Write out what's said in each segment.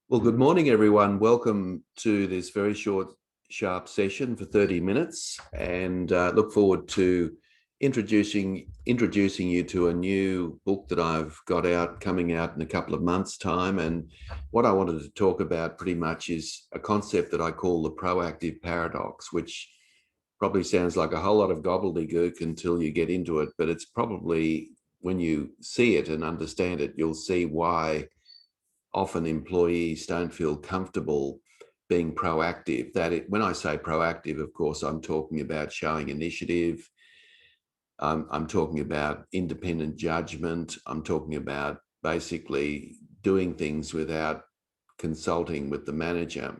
Well, good morning, everyone. Welcome to this very short, sharp session for 30 minutes, and look forward to introducing you to a new book that I've got coming out in a couple of months' time. And what I wanted to talk about pretty much is a concept that I call the proactive paradox, which probably sounds like a whole lot of gobbledygook until you get into it, but it's probably, when you see it and understand it, you'll see why often employees don't feel comfortable being proactive. When I say proactive, of course, I'm talking about showing initiative. I'm talking about independent judgment. I'm talking about basically doing things without consulting with the manager.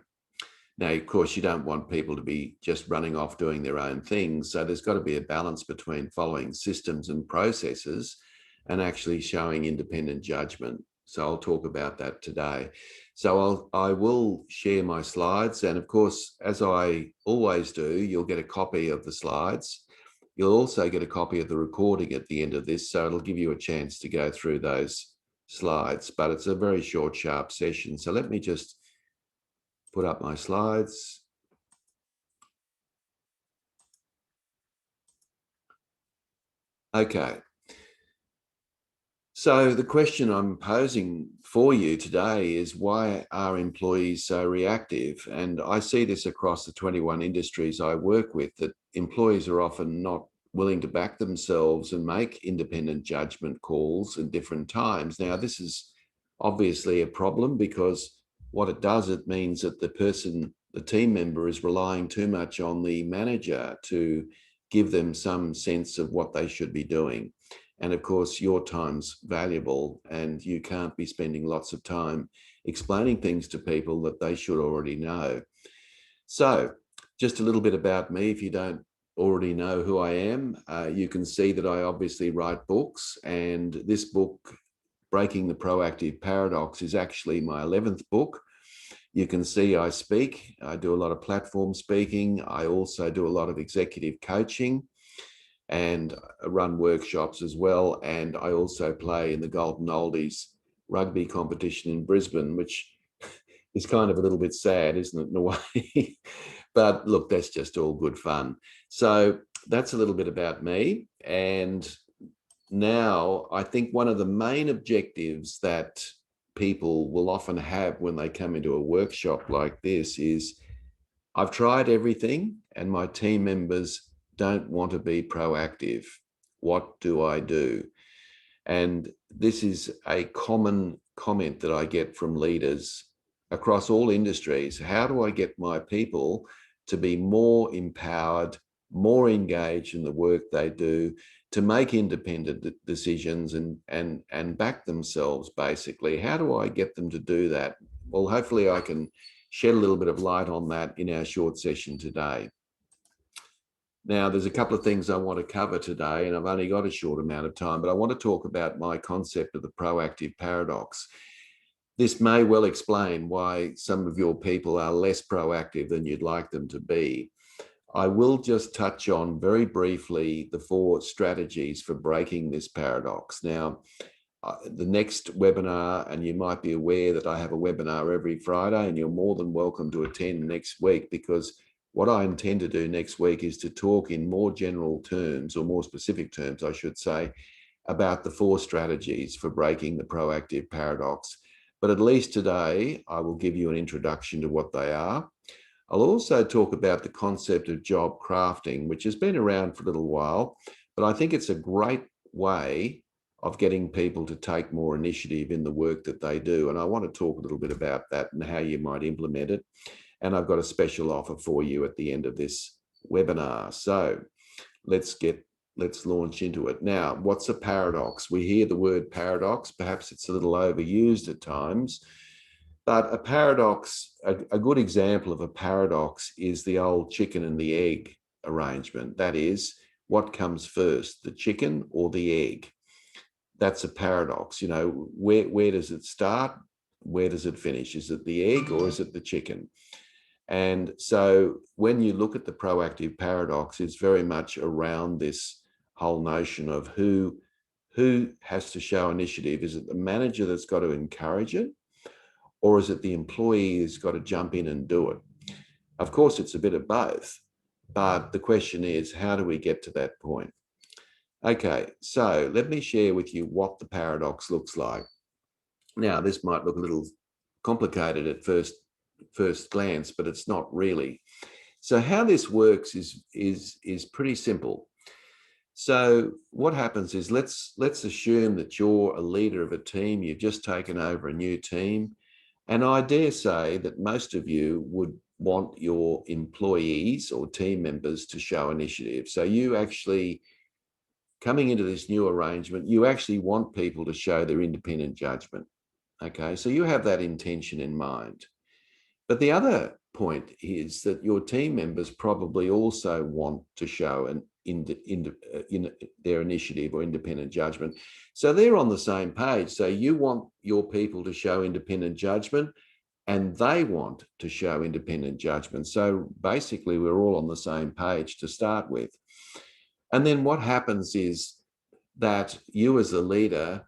Now, of course, you don't want people to be just running off doing their own things. So there's got to be a balance between following systems and processes and actually showing independent judgment. So I'll talk about that today. So I will share my slides. And of course, as I always do, you'll get a copy of the slides. You'll also get a copy of the recording at the end of this. So it'll give you a chance to go through those slides, but it's a very short, sharp session. So let me just put up my slides. Okay. So the question I'm posing for you today is, why are employees so reactive? And I see this across the 21 industries I work with, that employees are often not willing to back themselves and make independent judgment calls at different times. Now, this is obviously a problem, because what it does, it means that the team member is relying too much on the manager to give them some sense of what they should be doing. And of course, your time's valuable, and you can't be spending lots of time explaining things to people that they should already know. So just a little bit about me, if you don't already know who I am. You can see that I obviously write books, and this book, Breaking the Proactive Paradox, is actually my 11th book. You can see I speak. I do a lot of platform speaking. I also do a lot of executive coaching and run workshops as well. And I also play in the Golden Oldies rugby competition in Brisbane, which is kind of a little bit sad, isn't it, in a way? But look, that's just all good fun. So that's a little bit about me. And now I think one of the main objectives that people will often have when they come into a workshop like this is, I've tried everything and my team members don't want to be proactive. What do I do? And this is a common comment that I get from leaders across all industries. How do I get my people to be more empowered, more engaged in the work they do, to make independent decisions and back themselves, basically? How do I get them to do that? Well, hopefully I can shed a little bit of light on that in our short session today. Now, there's a couple of things I want to cover today, and I've only got a short amount of time, but I want to talk about my concept of the proactive paradox. This may well explain why some of your people are less proactive than you'd like them to be. I will just touch on very briefly the 4 strategies for breaking this paradox. Now, the next webinar, and you might be aware that I have a webinar every Friday, and you're more than welcome to attend next week, because what I intend to do next week is to talk in more general terms, or more specific terms, I should say, about the 4 strategies for breaking the proactive paradox. But at least today, I will give you an introduction to what they are. I'll also talk about the concept of job crafting, which has been around for a little while, but I think it's a great way of getting people to take more initiative in the work that they do. And I want to talk a little bit about that and how you might implement it. And I've got a special offer for you at the end of this webinar. So let's launch into it. Now, what's a paradox? We hear the word paradox. Perhaps it's a little overused at times. But a paradox, a good example of a paradox is the old chicken and the egg arrangement. That is, what comes first, the chicken or the egg? That's a paradox. You know, where does it start? Where does it finish? Is it the egg or is it the chicken? And so when you look at the proactive paradox, it's very much around this whole notion of who has to show initiative. Is it the manager that's got to encourage it? or is it the employee who's got to jump in and do it? Of course, it's a bit of both, but the question is, how do we get to that point? Okay, so let me share with you what the paradox looks like. Now, this might look a little complicated at first glance, but it's not really. So how this works is pretty simple. So what happens is, let's assume that you're a leader of a team. You've just taken over a new team. And I dare say that most of you would want your employees or team members to show initiative. So you actually, coming into this new arrangement, you actually want people to show their independent judgment. Okay, so you have that intention in mind. But the other point is that your team members probably also want to show their initiative or independent judgment. So they're on the same page. So you want your people to show independent judgment, and they want to show independent judgment. So basically, we're all on the same page to start with. And then what happens is that you as a leader,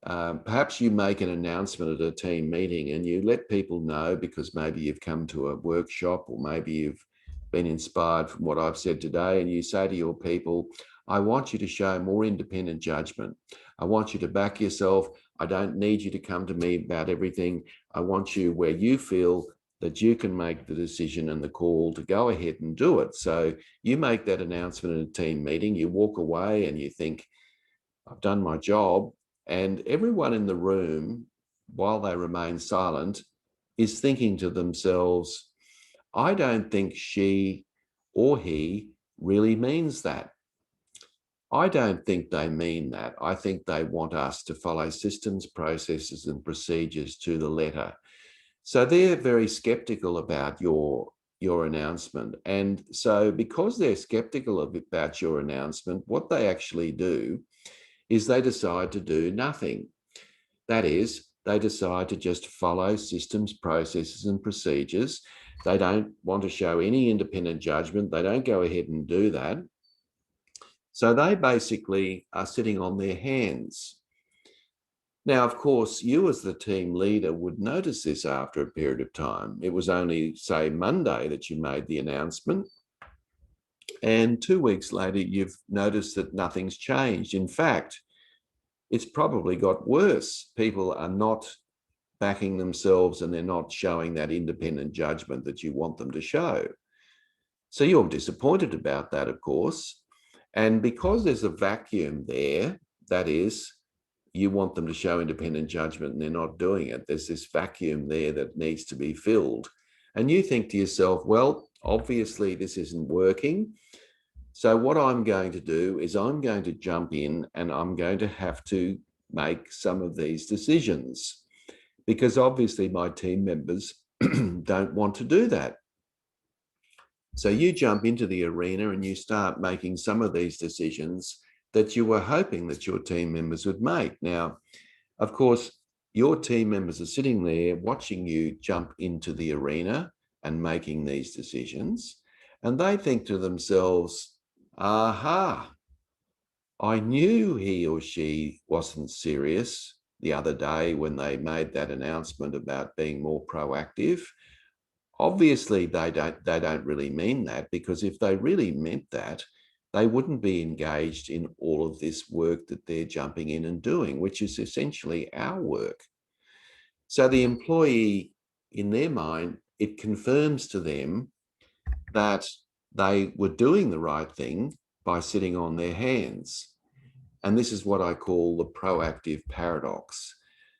perhaps you make an announcement at a team meeting and you let people know, because maybe you've come to a workshop or maybe you've been inspired from what I've said today, and you say to your people, I want you to show more independent judgment. I want you to back yourself. I don't need you to come to me about everything. I want you where you feel that you can make the decision and the call to go ahead and do it. So you make that announcement in a team meeting, you walk away and you think, I've done my job. And everyone in the room, while they remain silent, is thinking to themselves, I don't think she or he really means that. I don't think they mean that. I think they want us to follow systems, processes, and procedures to the letter. So they're very skeptical about your announcement. And so because they're skeptical about your announcement, what they actually do is they decide to do nothing. That is, they decide to just follow systems, processes, and procedures. They don't want to show any independent judgment. They don't go ahead and do that. So they basically are sitting on their hands. Now, of course, you as the team leader would notice this after a period of time. It was only, say, Monday that you made the announcement. And 2 weeks later, you've noticed that nothing's changed. In fact, it's probably got worse. People are not backing themselves and they're not showing that independent judgment that you want them to show. So you're disappointed about that, of course. And because there's a vacuum there, that is, you want them to show independent judgment and they're not doing it. There's this vacuum there that needs to be filled. And you think to yourself, well, obviously this isn't working. So what I'm going to do is I'm going to jump in and I'm going to have to make some of these decisions, because obviously my team members don't want to do that. So you jump into the arena and you start making some of these decisions that you were hoping that your team members would make. Now, of course, your team members are sitting there watching you jump into the arena and making these decisions. And they think to themselves, aha, I knew he or she wasn't serious the other day when they made that announcement about being more proactive. Obviously, they don't really mean that, because if they really meant that, they wouldn't be engaged in all of this work that they're jumping in and doing, which is essentially our work. So the employee, in their mind, it confirms to them that they were doing the right thing by sitting on their hands. And this is what I call the proactive paradox.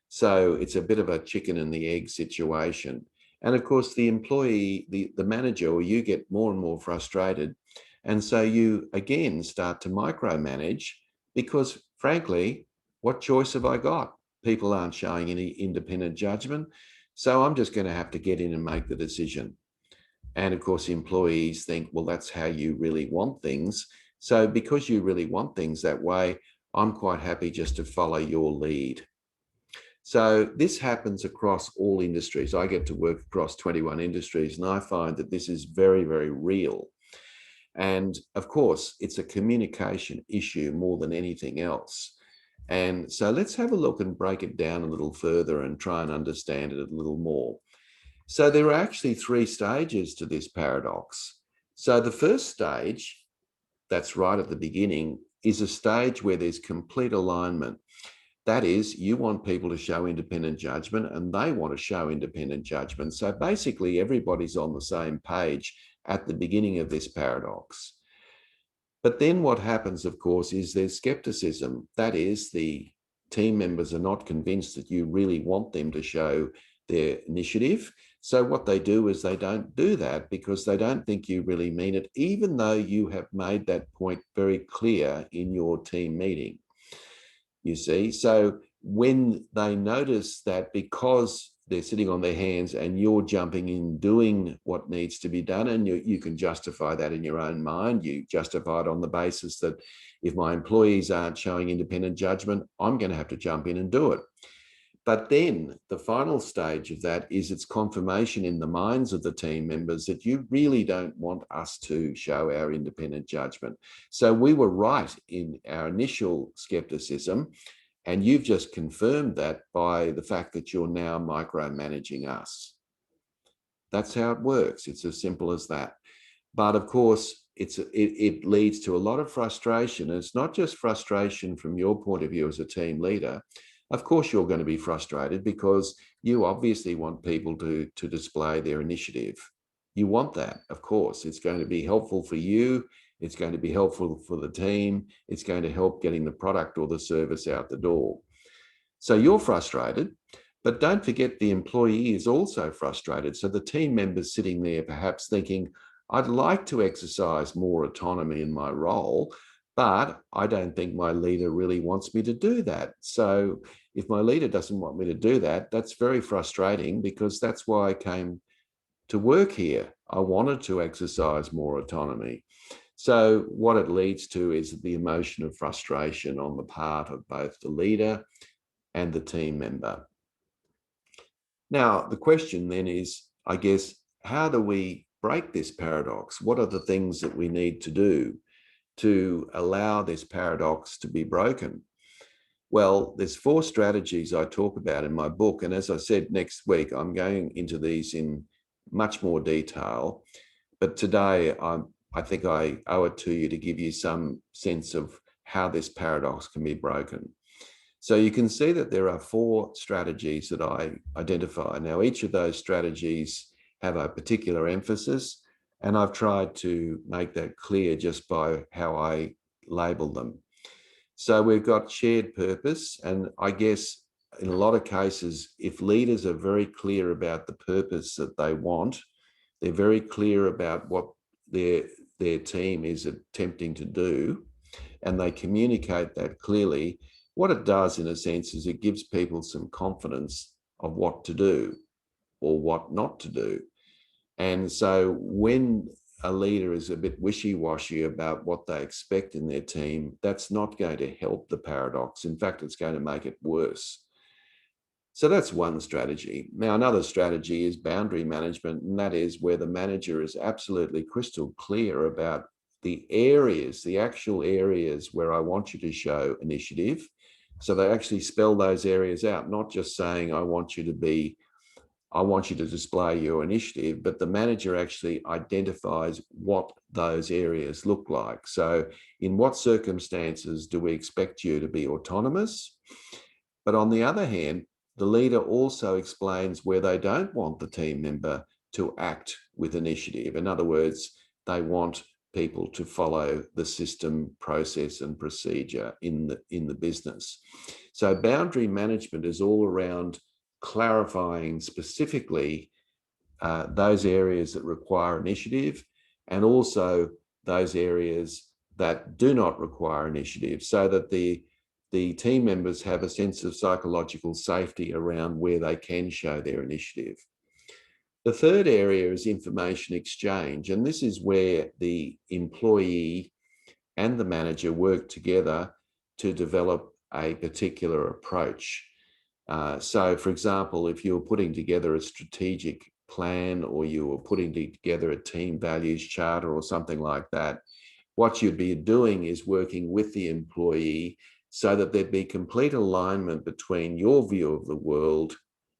So it's a bit of a chicken and the egg situation. And of course, the employee, the manager, or you get more and more frustrated. And so you again start to micromanage, because frankly, what choice have I got? People aren't showing any independent judgment. So I'm just going to have to get in and make the decision. And of course, the employees think, well, that's how you really want things. So because you really want things that way, I'm quite happy just to follow your lead. So this happens across all industries. I get to work across 21 industries, and I find that this is very, very real. And of course, it's a communication issue more than anything else. And so let's have a look and break it down a little further and try and understand it a little more. So there are actually three stages to this paradox. So the first stage, that's right at the beginning, is a stage where there's complete alignment. That is, you want people to show independent judgment and they want to show independent judgment. So basically everybody's on the same page at the beginning of this paradox. But then what happens, of course, is there's skepticism. That is, the team members are not convinced that you really want them to show their initiative. So what they do is they don't do that because they don't think you really mean it, even though you have made that point very clear in your team meeting. You see, so when they notice that because they're sitting on their hands and you're jumping in doing what needs to be done, and you can justify that in your own mind, you justify it on the basis that if my employees aren't showing independent judgment, I'm going to have to jump in and do it. But then the final stage of that is its confirmation in the minds of the team members that you really don't want us to show our independent judgment. So we were right in our initial skepticism, and you've just confirmed that by the fact that you're now micromanaging us. That's how it works. It's as simple as that. But of course, it leads to a lot of frustration. And it's not just frustration from your point of view as a team leader. Of course, you're going to be frustrated because you obviously want people to display their initiative. You want that, of course. It's going to be helpful for you. It's going to be helpful for the team. It's going to help getting the product or the service out the door. So you're frustrated, but don't forget the employee is also frustrated. So the team member's sitting there perhaps thinking, I'd like to exercise more autonomy in my role, but I don't think my leader really wants me to do that. So if my leader doesn't want me to do that, that's very frustrating because that's why I came to work here. I wanted to exercise more autonomy. So what it leads to is the emotion of frustration on the part of both the leader and the team member. Now, the question then is, I guess, how do we break this paradox? What are the things that we need to do to allow this paradox to be broken? Well, there's 4 strategies I talk about in my book. And as I said, next week, I'm going into these in much more detail. But today, I think I owe it to you to give you some sense of how this paradox can be broken. So you can see that there are 4 strategies that I identify. Now, each of those strategies have a particular emphasis, and I've tried to make that clear just by how I label them. So we've got shared purpose, and I guess in a lot of cases, if leaders are very clear about the purpose that they want, they're very clear about what their team is attempting to do, and they communicate that clearly, what it does in a sense is it gives people some confidence of what to do or what not to do. And so when a leader is a bit wishy-washy about what they expect in their team, that's not going to help the paradox. In fact, it's going to make it worse. So that's one strategy. Now, another strategy is boundary management, and that is where the manager is absolutely crystal clear about the areas, the actual areas where I want you to show initiative. So they actually spell those areas out, not just saying, I want you to display your initiative, but the manager actually identifies what those areas look like. So in what circumstances do we expect you to be autonomous? But on the other hand, the leader also explains where they don't want the team member to act with initiative. In other words, they want people to follow the system, process, and procedure in the business. So boundary management is all around clarifying specifically those areas that require initiative and also those areas that do not require initiative, so that the team members have a sense of psychological safety around where they can show their initiative. The third area is information exchange, and this is where the employee and the manager work together to develop a particular approach. So, for example, if you're putting together a strategic plan or you're putting together a team values charter or something like that, what you'd be doing is working with the employee so that there'd be complete alignment between your view of the world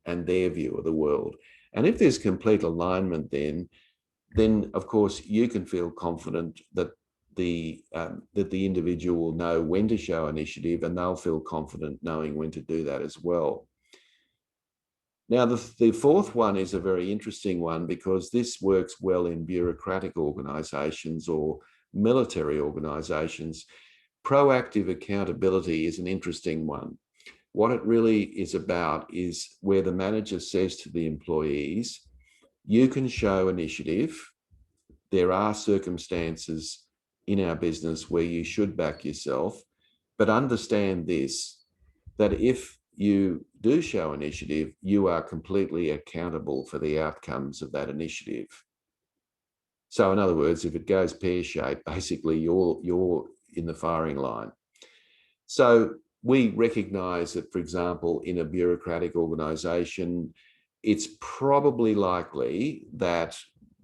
and their view of the world. And if there's complete alignment, then of course you can feel confident that the individual will know when to show initiative, and they'll feel confident knowing when to do that as well. Now, the fourth one is a very interesting one, because this works well in bureaucratic organisations or military organisations. Proactive accountability is an interesting one. What it really is about is where the manager says to the employees, you can show initiative. There are circumstances in our business where you should back yourself, but understand this, that if you do show initiative, you are completely accountable for the outcomes of that initiative. So in other words, if it goes pear-shaped, basically you're in the firing line. So we recognize that, for example, in a bureaucratic organization, it's probably likely that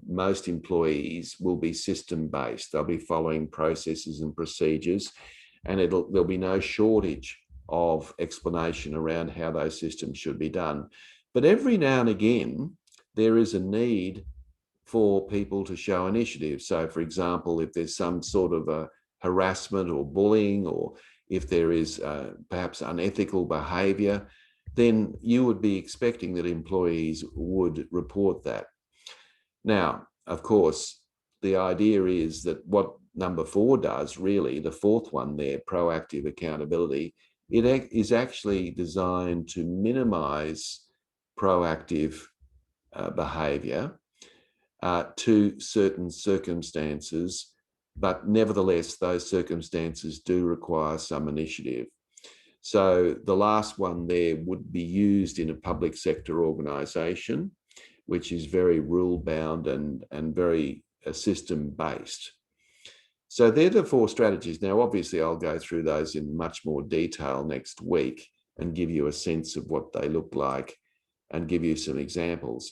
most employees will be system-based. They'll be following processes and procedures, and there'll be no shortage of explanation around how those systems should be done. But every now and again, there is a need for people to show initiative. So, for example, if there's some sort of a harassment or bullying, or if there is perhaps unethical behaviour, then you would be expecting that employees would report that. Now, of course, the idea is that what number 4 does, really, the fourth one there, proactive accountability, it is actually designed to minimise proactive behaviour to certain circumstances, but nevertheless, those circumstances do require some initiative. So the last one there would be used in a public sector organisation, which is very rule-bound and very system-based. So they're the 4 strategies. Now, obviously, I'll go through those in much more detail next week and give you a sense of what they look like and give you some examples.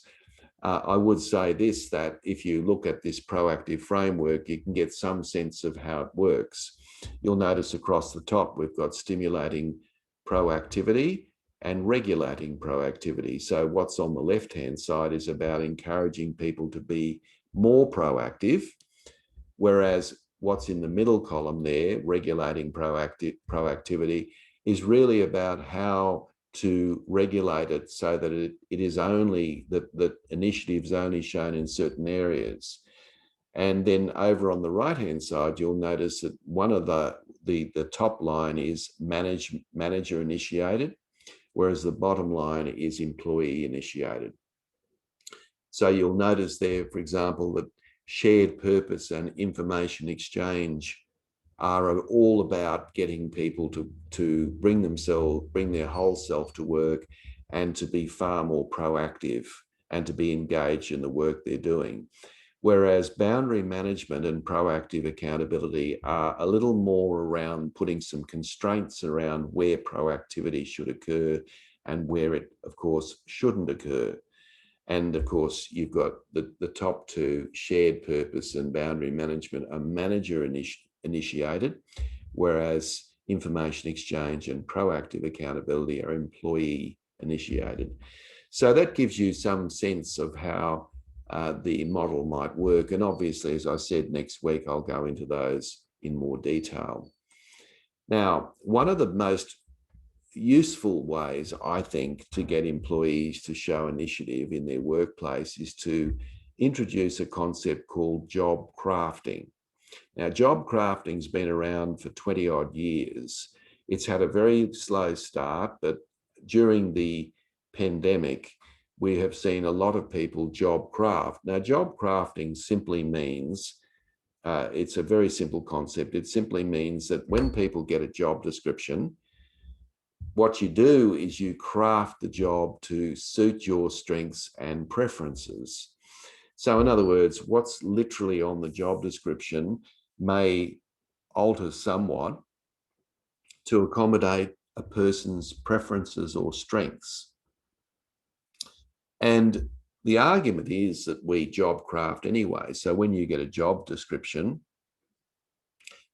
I would say this, that if you look at this proactive framework, you can get some sense of how it works. You'll notice across the top, we've got stimulating proactivity and regulating proactivity. So what's on the left-hand side is about encouraging people to be more proactive, whereas what's in the middle column there, regulating proactivity, is really about how to regulate it so that it is only that initiatives only shown in certain areas. And then over on the right-hand side, you'll notice that one of the top line is manager initiated, whereas the bottom line is employee initiated. So you'll notice there, for example, that shared purpose and information exchange are all about getting people to bring their whole self to work, and to be far more proactive and to be engaged in the work they're doing. Whereas boundary management and proactive accountability are a little more around putting some constraints around where proactivity should occur and where it, of course, shouldn't occur. And of course, you've got the top 2, shared purpose and boundary management, are manager initiated, whereas information exchange and proactive accountability are employee initiated. So that gives you some sense of how the model might work. And obviously, as I said, next week, I'll go into those in more detail. Now, one of the most useful ways, I think, to get employees to show initiative in their workplace is to introduce a concept called job crafting. Now, job crafting's been around for 20 odd years. It's had a very slow start, but during the pandemic, we have seen a lot of people job craft. Now, job crafting simply means, it's a very simple concept. It simply means that when people get a job description, what you do is you craft the job to suit your strengths and preferences. So in other words, what's literally on the job description may alter somewhat to accommodate a person's preferences or strengths. And the argument is that we job craft anyway. So when you get a job description,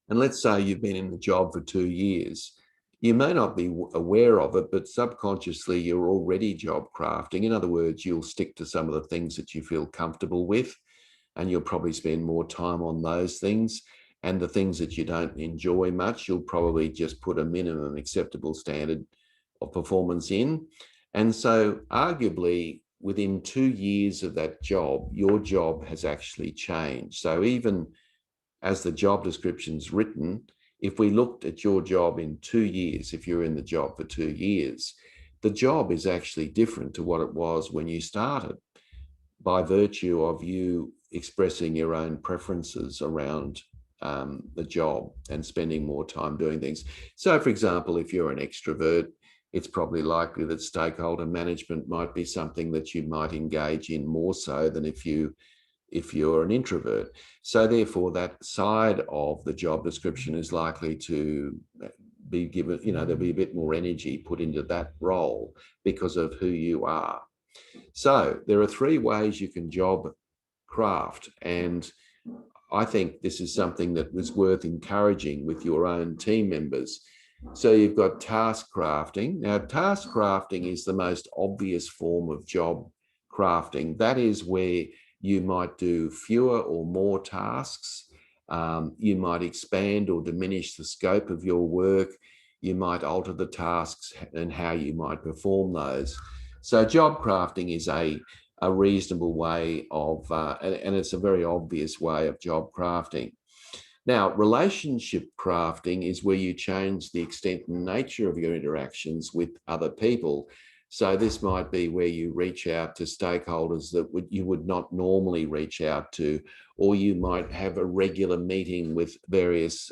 and let's say you've been in the job for 2 years, You may not be aware of it, but subconsciously you're already job crafting. In other words, you'll stick to some of the things that you feel comfortable with, and you'll probably spend more time on those things. And the things that you don't enjoy much, you'll probably just put a minimum acceptable standard of performance in. And so arguably within 2 years of that job, your job has actually changed. So even as the job description's written, if we looked at your job in 2 years, if you're in the job for 2 years, the job is actually different to what it was when you started, by virtue of you expressing your own preferences around the job and spending more time doing things. So, for example, if you're an extrovert, it's probably likely that stakeholder management might be something that you might engage in more so than if you're an introvert. So therefore, that side of the job description is likely to be given, there'll be a bit more energy put into that role because of who you are. So there are 3 ways you can job craft. And I think this is something that was worth encouraging with your own team members. So you've got task crafting. Now, task crafting is the most obvious form of job crafting. That is where you might do fewer or more tasks. You might expand or diminish the scope of your work. You might alter the tasks and how you might perform those. So job crafting is a reasonable way of, and it's a very obvious way of job crafting. Now, relationship crafting is where you change the extent and nature of your interactions with other people. So this might be where you reach out to stakeholders that you would not normally reach out to, or you might have a regular meeting with various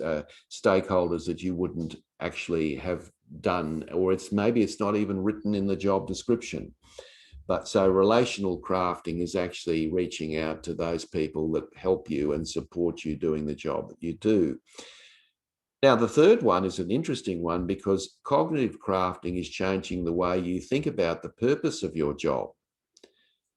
stakeholders that you wouldn't actually have done, or maybe it's not even written in the job description. But so relational crafting is actually reaching out to those people that help you and support you doing the job that you do. Now, the third one is an interesting one because cognitive crafting is changing the way you think about the purpose of your job.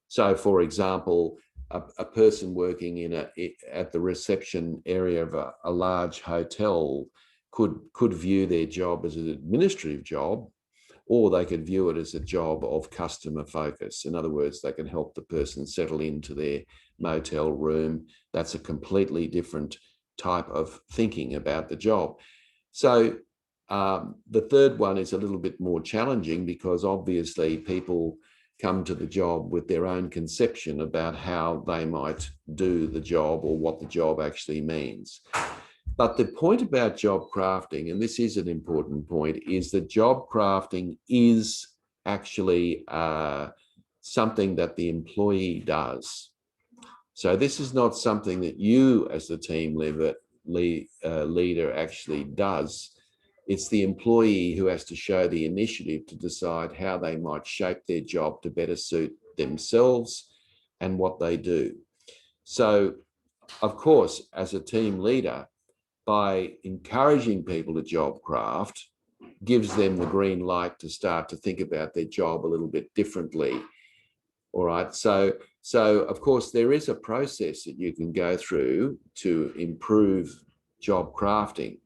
So, for example, a person working at the reception area of a large hotel could view their job as an administrative job, or they could view it as a job of customer focus. In other words, they can help the person settle into their motel room. That's a completely different type of thinking about the job. So the third one is a little bit more challenging because obviously people come to the job with their own conception about how they might do the job or what the job actually means. But the point about job crafting, and this is an important point, is that job crafting is actually something that the employee does. So this is not something that you as the team leader actually does. It's the employee who has to show the initiative to decide how they might shape their job to better suit themselves and what they do. So, of course, as a team leader, by encouraging people to job craft, gives them the green light to start to think about their job a little bit differently. All right. So of course, there is a process that you can go through to improve job crafting.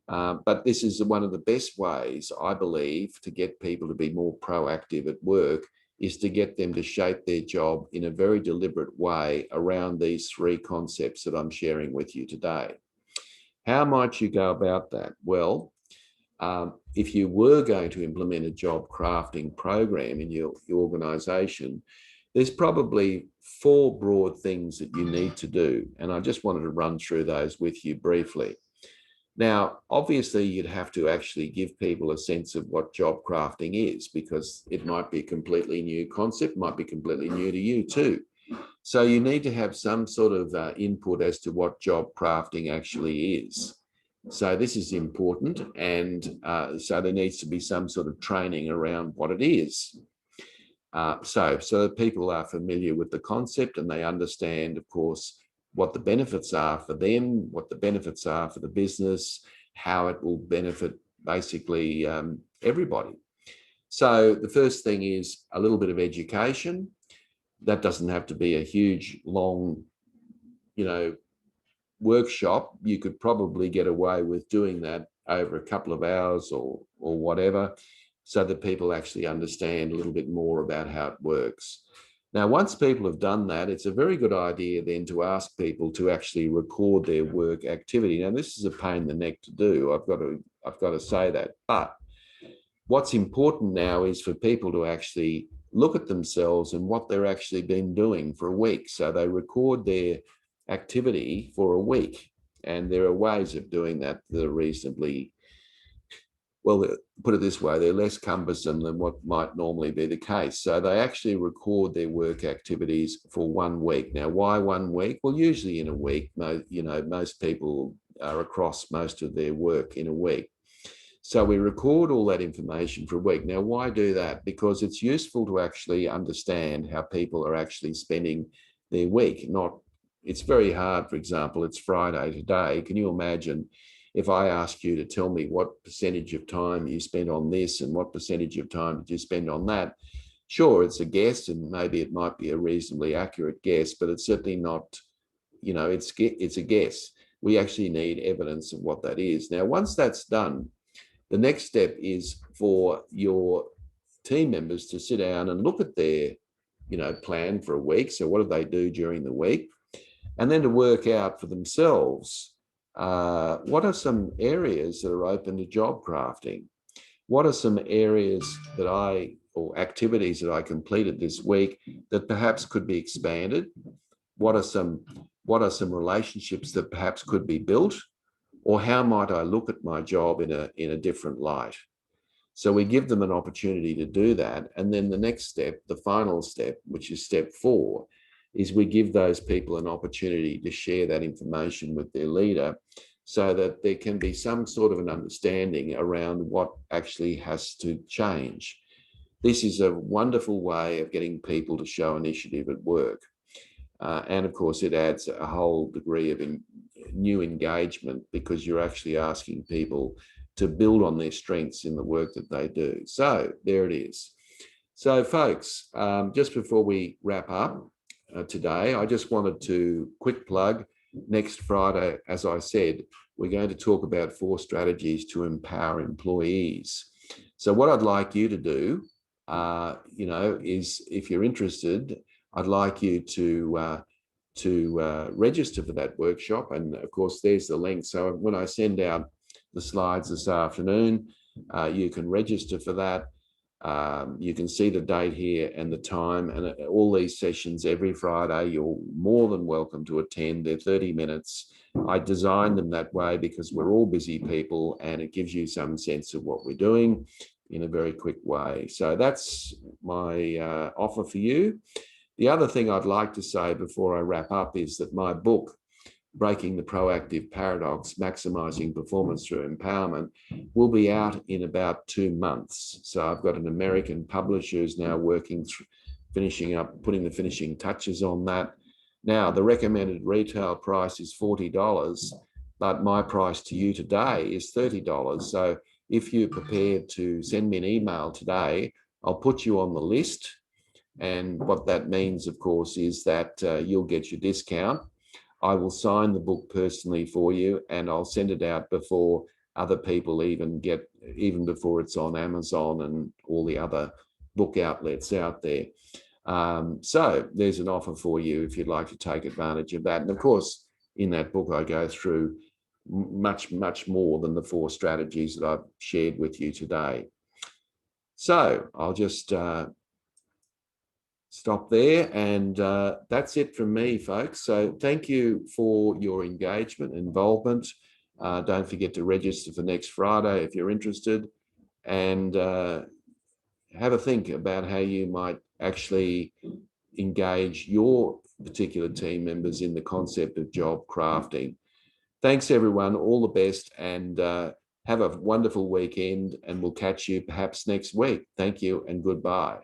But this is one of the best ways, I believe, to get people to be more proactive at work, is to get them to shape their job in a very deliberate way around these 3 concepts that I'm sharing with you today. How might you go about that? Well, if you were going to implement a job crafting program in your organization, there's probably 4 broad things that you need to do. And I just wanted to run through those with you briefly. Now, obviously, you'd have to actually give people a sense of what job crafting is, because it might be a completely new concept, might be completely new to you too. So you need to have some sort of input as to what job crafting actually is. So this is important, and so there needs to be some sort of training around what it is. So that people are familiar with the concept and they understand, of course, what the benefits are for them, what the benefits are for the business, how it will benefit basically everybody. So the first thing is a little bit of education. That doesn't have to be a huge, long, workshop. You could probably get away with doing that over a couple of hours or whatever, so that people actually understand a little bit more about how it works. Now, once people have done that, it's a very good idea then to ask people to actually record their work activity. Now, this is a pain in the neck to do. I've got to say that. But what's important now is for people to actually look at themselves and what they're actually been doing for a week. So they record their activity for a week. And there are ways of doing that that are reasonably, well, put it this way, they're less cumbersome than what might normally be the case. So they actually record their work activities for 1 week. Now, why 1 week? Well, usually in a week, most people are across most of their work in a week. So we record all that information for a week. Now, why do that? Because it's useful to actually understand how people are actually spending their week. It's very hard, for example, it's Friday today. Can you imagine if I ask you to tell me what percentage of time you spent on this and what percentage of time did you spend on that? Sure, it's a guess, and maybe it might be a reasonably accurate guess, but it's certainly not, it's a guess. We actually need evidence of what that is. Now, once that's done, the next step is for your team members to sit down and look at their, plan for a week. So what do they do during the week? And then to work out for themselves, what are some areas that are open to job crafting? What are some areas or activities that I completed this week that perhaps could be expanded? What are some relationships that perhaps could be built? Or how might I look at my job in a different light? So we give them an opportunity to do that. And then the next step, the final step, which is step 4, is we give those people an opportunity to share that information with their leader so that there can be some sort of an understanding around what actually has to change. This is a wonderful way of getting people to show initiative at work. And of course, it adds a whole degree of new engagement because you're actually asking people to build on their strengths in the work that they do. So there it is. So folks, just before we wrap up today, I just wanted to quick plug next Friday, as I said, we're going to talk about 4 strategies to empower employees. So what I'd like you to do, is if you're interested, I'd like you to register for that workshop. And of course, there's the link. So when I send out the slides this afternoon, you can register for that. You can see the date here and the time, and all these sessions every Friday. You're more than welcome to attend. They're 30 minutes. I designed them that way because we're all busy people, and it gives you some sense of what we're doing in a very quick way. So that's my offer for you. The other thing I'd like to say before I wrap up is that my book, Breaking the Proactive Paradox, Maximizing Performance Through Empowerment, will be out in about 2 months. So I've got an American publisher who's now working, putting the finishing touches on that. Now, the recommended retail price is $40, but my price to you today is $30. So if you're prepared to send me an email today, I'll put you on the list. And what that means, of course, is that you'll get your discount. I will sign the book personally for you, and I'll send it out before other people even before it's on Amazon and all the other book outlets out there. So there's an offer for you if you'd like to take advantage of that. And of course, in that book, I go through much, much more than the 4 strategies that I've shared with you today. So I'll just stop there, and that's it from me, folks. So thank you for your engagement, involvement. Don't forget to register for next Friday if you're interested, and have a think about how you might actually engage your particular team members in the concept of job crafting. Thanks, everyone. All the best, and have a wonderful weekend, and we'll catch you perhaps next week. Thank you and goodbye.